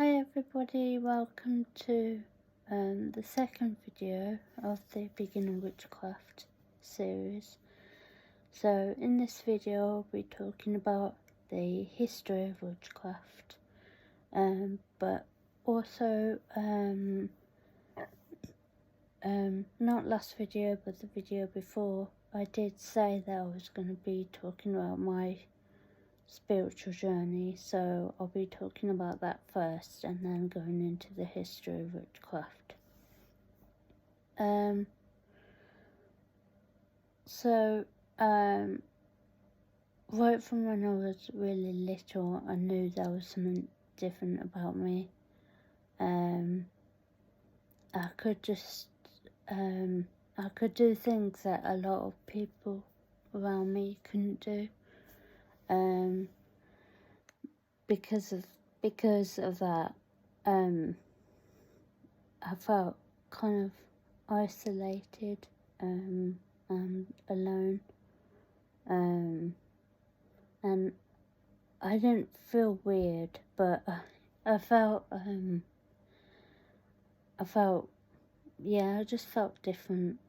Hi everybody, welcome to the second video of the Beginner Witchcraft series. So in this video I'll be talking about the history of witchcraft, but also not last video but the video before, I did say that I was going to be talking about my spiritual journey, so I'll be talking about that first and then going into the history of witchcraft. Right from when I was really little, I knew there was something different about me. I could do things that a lot of people around me couldn't do. Because of that, I felt kind of isolated and alone, and I didn't feel weird, but I just felt different,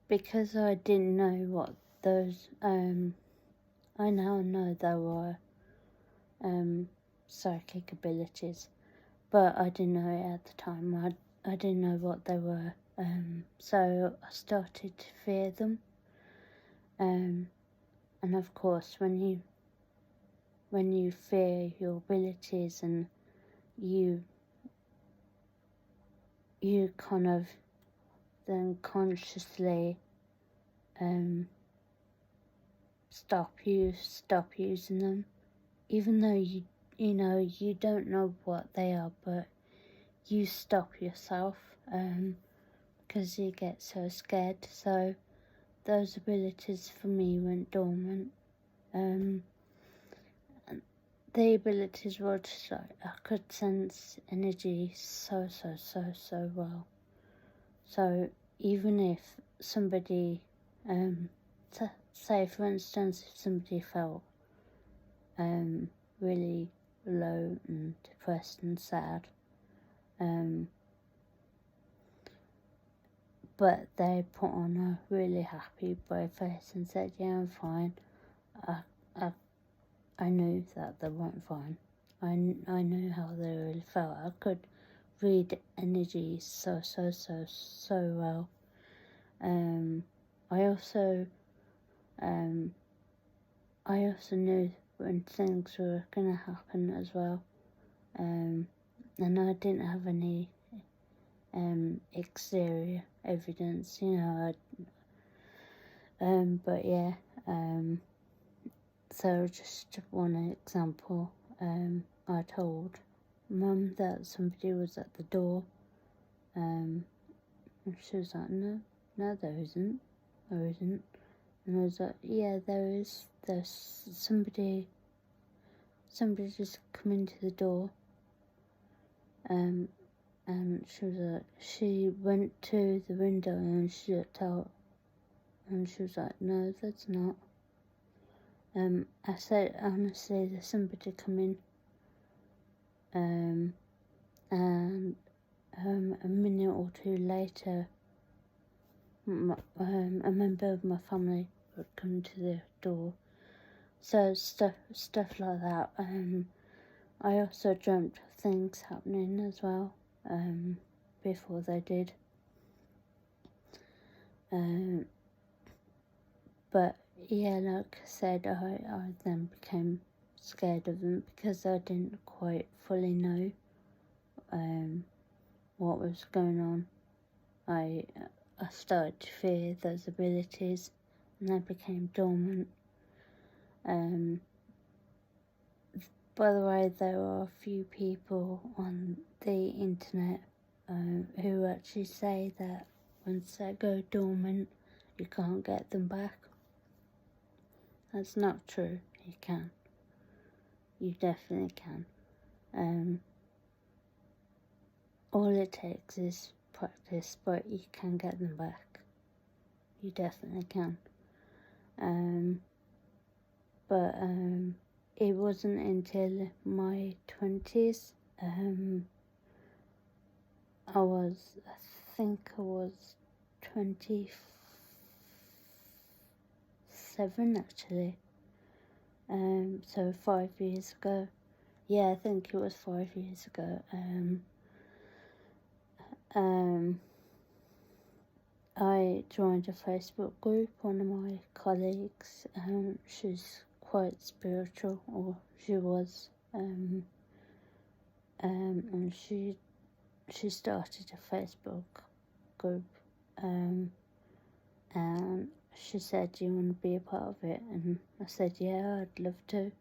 because I didn't know what those, I now know there were psychic abilities, but I didn't know it at the time. I didn't know what they were, so I started to fear them. And of course, when you fear your abilities and you kind of then consciously stop using them, even though you don't know what they are, but you stop yourself because you get so scared. So those abilities for me went dormant. The abilities were just like, I could sense energy so well. So even if somebody, say for instance, if somebody felt really low and depressed and sad, but they put on a really happy brave face and said, yeah, I'm fine, I knew that they weren't fine. I knew how they really felt. I could read energy so well. I also knew when things were gonna happen as well. And I didn't have any exterior evidence, but yeah. So just one example, I told Mum that somebody was at the door, and she was like, no, there isn't. And I was like, yeah, there is. There's somebody just come into the door, and she was like, she went to the window and she looked out, and she was like, no, that's not. I said, honestly, there's somebody coming. And a minute or two later, a member of my family would come to the door. So stuff like that. I also dreamt of things happening as well, before they did. But yeah, like I said, I then became scared of them because I didn't quite fully know what was going on. I started to fear those abilities, and they became dormant. By the way, there are a few people on the internet who actually say that once they go dormant, you can't get them back. That's not true. You can. You definitely can. All it takes is practice, but you can get them back. You definitely can. But it wasn't until my 20s, I think I was 27 actually, so 5 years ago. Yeah, I think it was 5 years ago. I joined a Facebook group. One of my colleagues, she's quite spiritual, or she was, and she started a Facebook group, and she said, "Do you want to be a part of it?" And I said, "Yeah, I'd love to."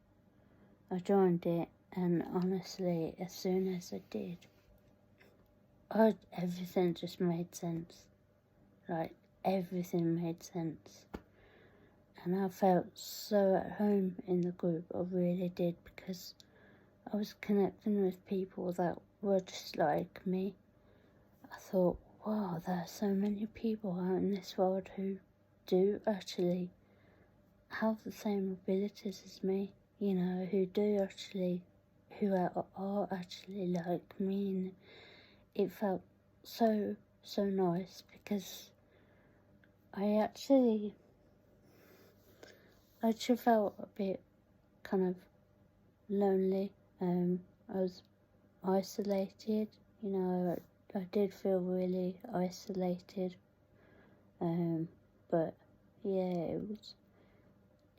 I joined it, and honestly, as soon as I did, everything just made sense. Like, everything made sense. And I felt so at home in the group, I really did, because I was connecting with people that were just like me. I thought, wow, there are so many people out in this world who do actually have the same abilities as me, who are actually like me. And it felt so nice, because I actually felt a bit kind of lonely. I was isolated, I did feel really isolated. But yeah,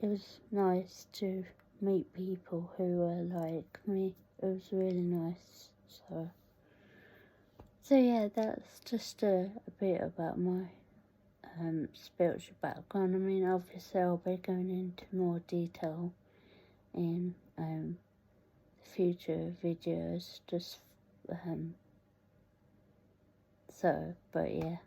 it was nice to meet people who were like me. It was really nice. So yeah, that's just a bit about my spiritual background. I mean, obviously I'll be going into more detail in future videos, but yeah.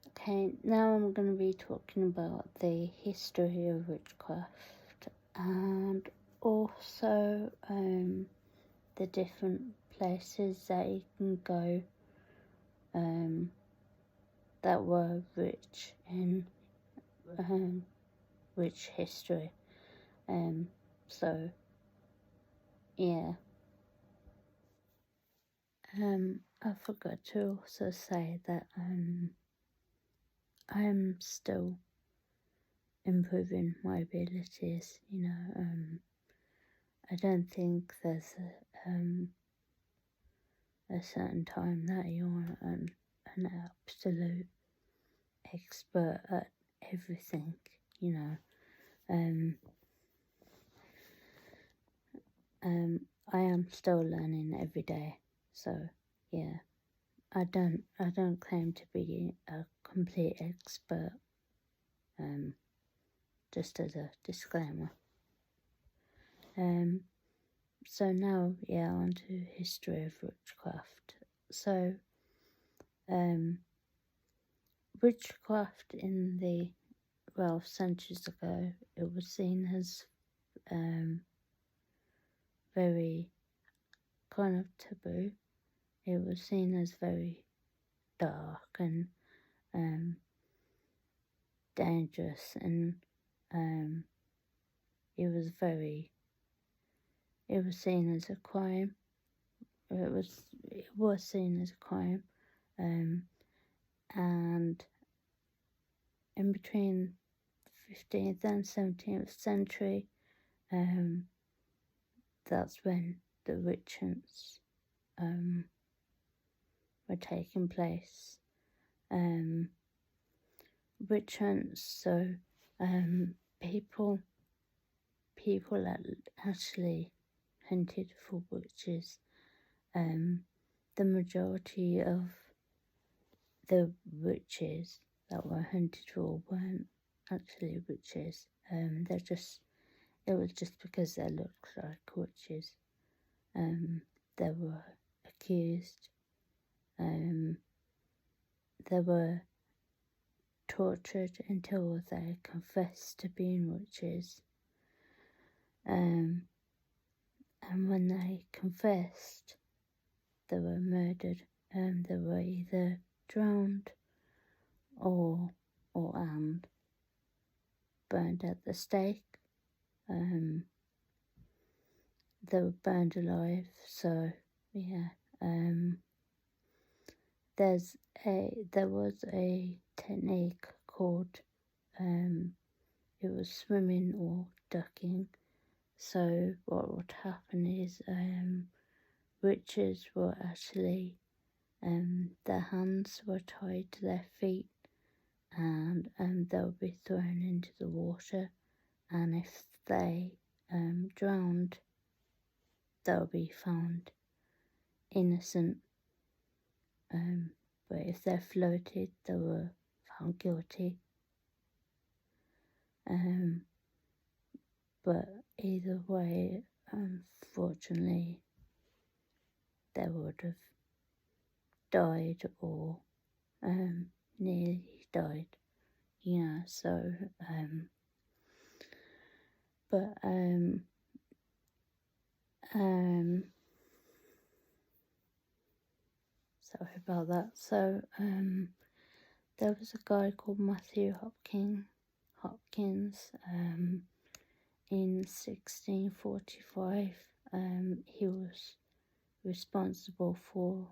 Okay, now I'm going to be talking about the history of witchcraft, and also the different places that you can go that were rich in witch history. So yeah. I forgot to also say that I'm still improving my abilities. I don't think there's a certain time that you're an absolute expert at everything. I am still learning every day. So yeah, I don't claim to be a complete expert. Just as a disclaimer. So now, yeah, on to history of witchcraft. So, witchcraft centuries ago, it was seen as very kind of taboo. It was seen as very dark and dangerous, and it was seen as a crime. It was seen as a crime, and in between the 15th and 17th century, that's when the witch hunts were taking place. Witch hunts, so people that actually hunted for witches. The majority of the witches that were hunted for weren't actually witches. It was just because they looked like witches. They were accused. They were tortured until they confessed to being witches. And when they confessed, they were murdered. They were either drowned or burned at the stake. they were burned alive. So yeah, there was a technique called it was swimming or ducking. So what would happen is witches were actually their hands were tied to their feet, and they'll be thrown into the water, and if they drowned, they'll be found innocent. But if they floated, they were found guilty. But either way, unfortunately, they would have died or nearly died. Yeah, so sorry about that. So there was a guy called Matthew Hopkins in 1645. He was responsible for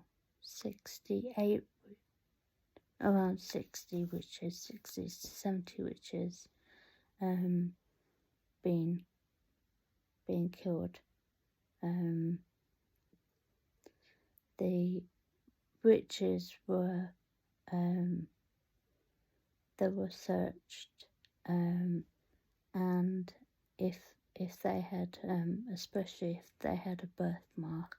around 60 witches, 60 to 70 witches being killed. The witches were they were searched, and if they had especially if they had a birthmark,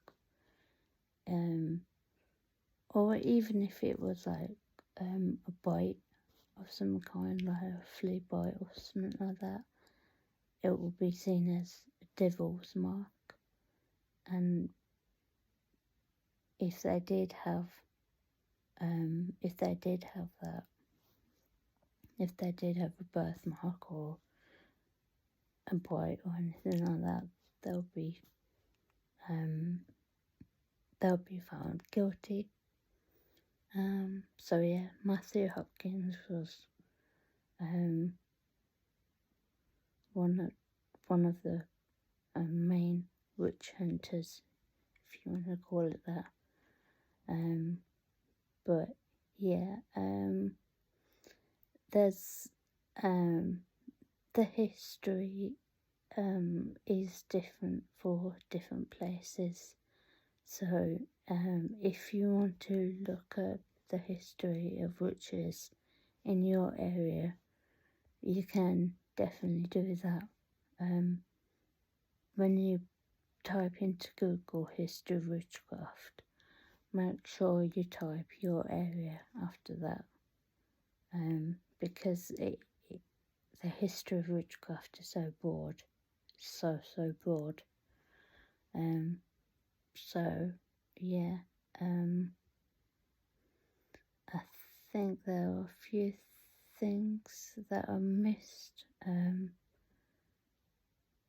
or even if it was like a bite of some kind, like a flea bite or something like that, it will be seen as a devil's mark. And if they did have that, if they did have a birthmark or a bite or anything like that, they'll be found guilty. So yeah, Matthew Hopkins was one of the main witch hunters, if you want to call it that. But yeah, there's the history is different for different places. So if you want to look at the history of witches in your area, you can definitely do that. When you type into Google history of witchcraft, make sure you type your area after that, because the history of witchcraft is so broad, so broad. So yeah, I think there are a few things that are missed.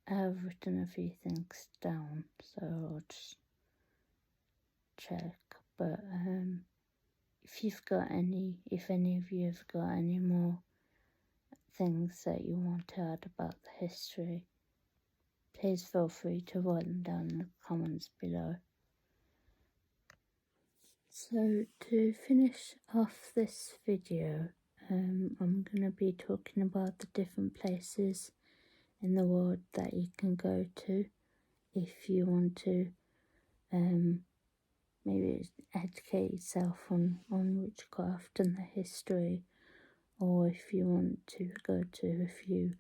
I've written a few things down, so I'll just check. But if any of you have got any more things that you want to add about the history, please feel free to write them down in the comments below. So to finish off this video, I'm going to be talking about the different places in the world that you can go to if you want to maybe educate yourself on witchcraft and the history, or if you want to go to a few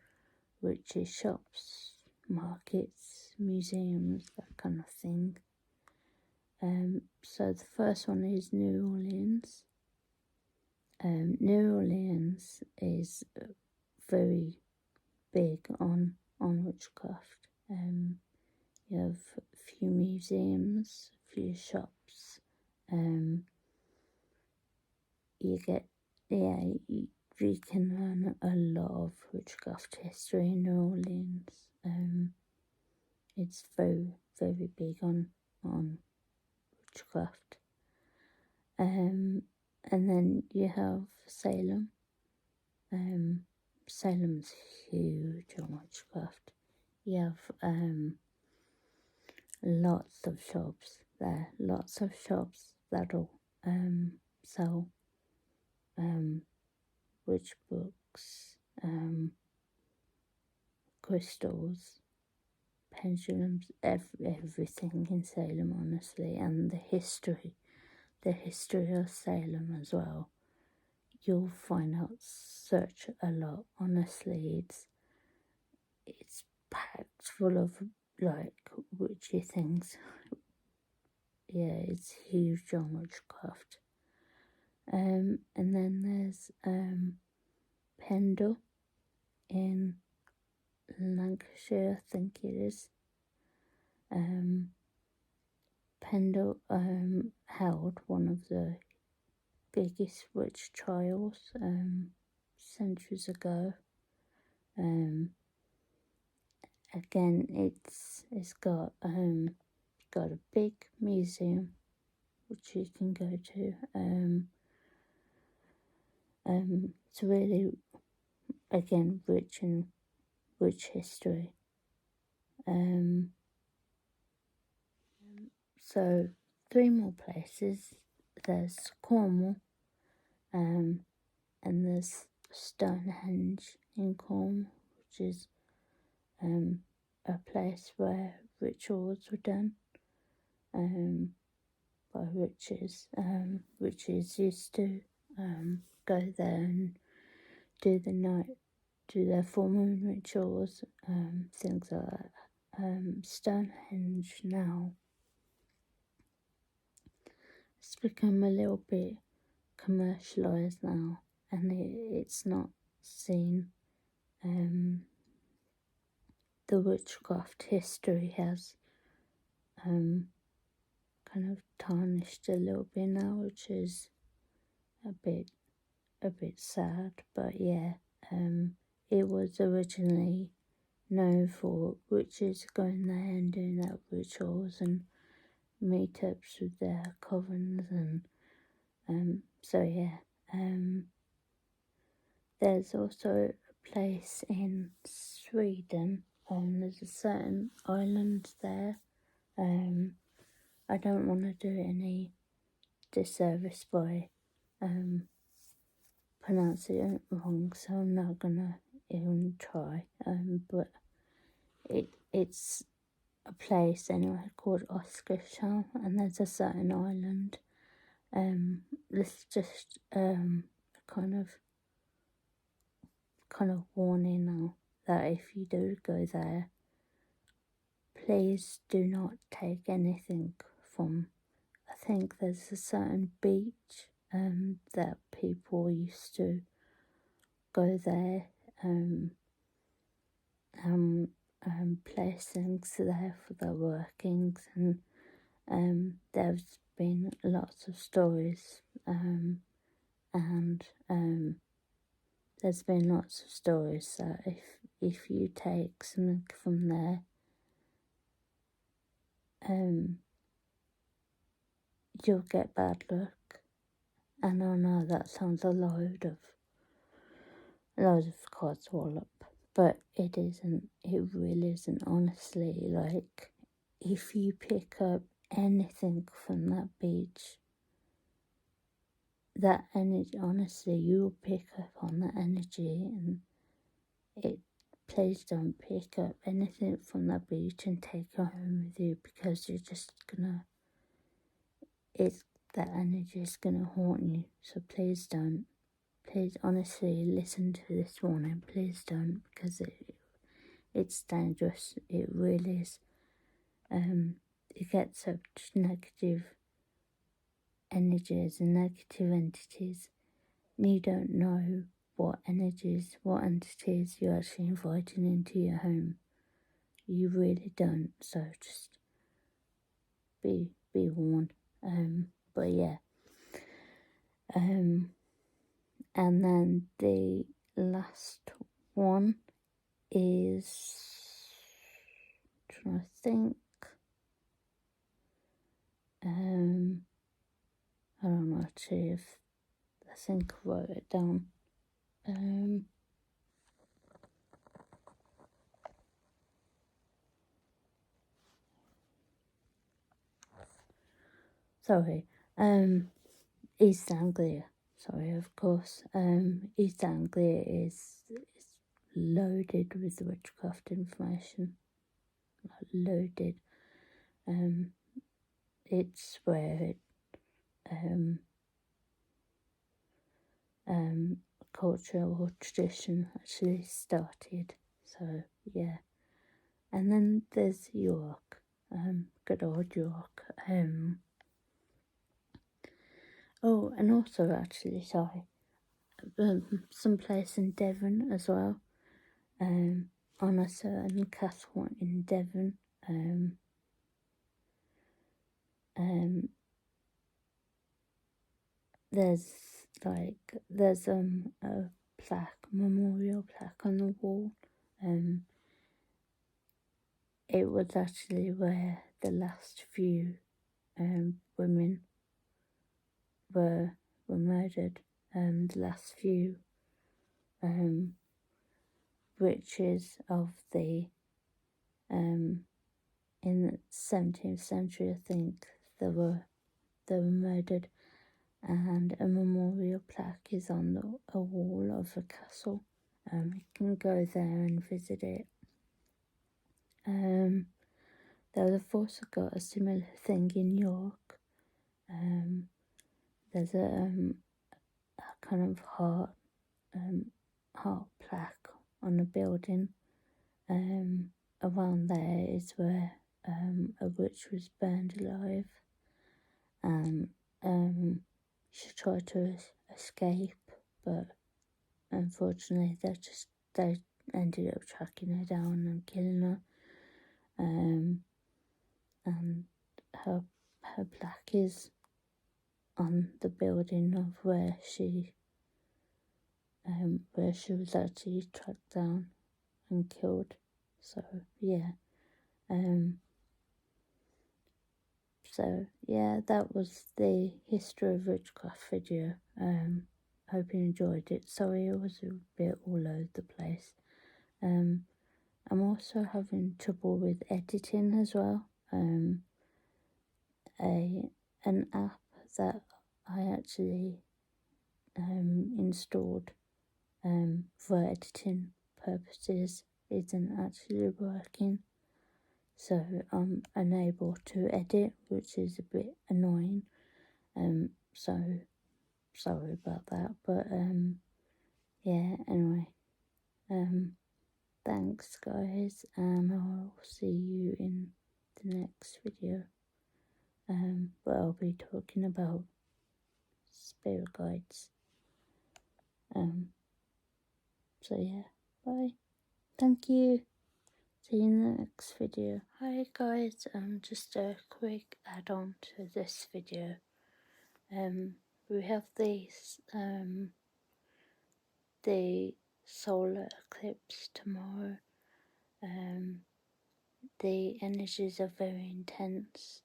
witchy shops, markets, museums, that kind of thing. So the first one is New Orleans. New Orleans is very big on witchcraft. You have a few museums, a few shops. You can learn a lot of witchcraft history in New Orleans. It's very, very big on witchcraft. And then you have Salem. Salem's huge on witchcraft. you have lots of shops there, lots of shops that'll sell witch books, crystals, pendulums, everything in Salem, honestly, and the history of Salem as well. You'll find out such a lot. Honestly, it's packed full of like witchy things. Yeah, it's huge on witchcraft. And then there's Pendle in Lancashire, I think it is. Pendle held one of the biggest witch trials centuries ago. Again, it's got a big museum which you can go to. It's really, again, rich in witch history. So 3 more places. There's Cornwall, and there's Stonehenge in Cornwall, which is a place where rituals were done by witches. Witches used to go there and do their full moon rituals, things like that. Stonehenge now, it's become a little bit commercialised now, and it's not seen. The witchcraft history has kind of tarnished a little bit now, which is a bit sad. But yeah, it was originally known for witches going there and doing their rituals and meetups with their covens, and so yeah. There's also a place in Sweden. There's a certain island there. I don't want to do any disservice by pronouncing it wrong, so I'm not gonna even try. But it's a place anyway called Oscarsham, and there's a certain island. This is just kind of warning now that if you do go there, please do not take anything from. I think there's a certain beach that people used to go there place things there for their workings, and there's been lots of stories and there's been lots of stories that if you take something from there, you'll get bad luck. And I know that sounds a load of codswallop, but it isn't. It really isn't. Honestly, like, if you pick up anything from that beach, that energy, honestly, you'll pick up on that energy, and please don't pick up anything from that beach and take it home with you, because you're just gonna, that energy is gonna haunt you. So please don't. Please, honestly, listen to this warning. Please don't, because it's dangerous. It really is. You get such negative energies and negative entities. You don't know what entities you're actually inviting into your home. You really don't. So just be warned. But yeah. And then the last one is, trying to think. I don't know actually if I think I wrote it down. East Anglia. Sorry, of course. East Anglia is loaded with witchcraft information. Loaded. It's where culture or tradition actually started. So yeah. And then there's York. Good old York. Oh, and also actually, sorry, some place in Devon as well. On a certain castle in Devon. There's a memorial plaque on the wall. It was actually where the last few women were murdered. The last few witches of the in the 17th century, I think they were murdered, and a memorial plaque is on a wall of the castle. You can go there and visit it. They've also got a similar thing in York. There's a kind of heart plaque on a building. Around there is where a witch was burned alive, and she tried to escape, but unfortunately they ended up tracking her down and killing her. And her plaque is on the building of where she was actually tracked down and killed. So yeah. That was the history of witchcraft video. Hope you enjoyed it. Sorry it was a bit all over the place. I'm also having trouble with editing as well. An app that I actually installed for editing purposes isn't actually working, so I'm unable to edit, which is a bit annoying. So sorry about that, but anyway, thanks guys, and I'll see you in the next video, where I'll be talking about spirit guides. Bye. Thank you. See you in the next video. Hi guys, just a quick add-on to this video. We have these the solar eclipse tomorrow. The energies are very intense,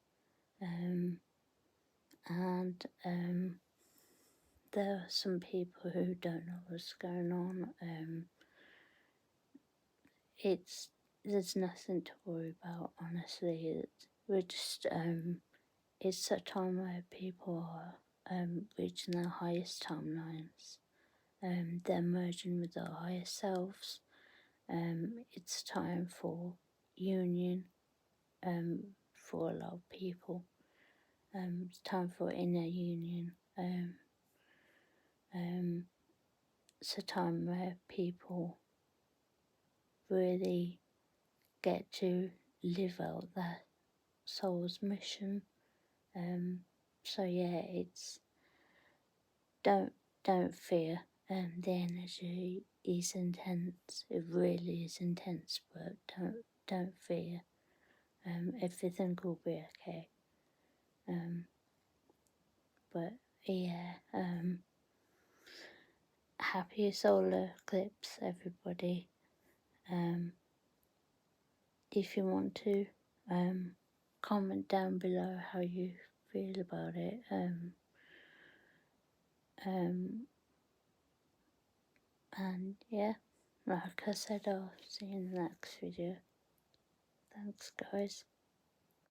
and there are some people who don't know what's going on. There's nothing to worry about, honestly. We're just it's a time where people are reaching their highest timelines. They're merging with their higher selves. It's time for union for a lot of people. It's time for inner union. It's a time where people really get to live out their soul's mission. It's don't fear. The energy is intense. It really is intense, but don't fear. Everything will be okay. Happy solar eclipse, everybody. If you want to, comment down below how you feel about it. Like I said, I'll see you in the next video. Thanks guys.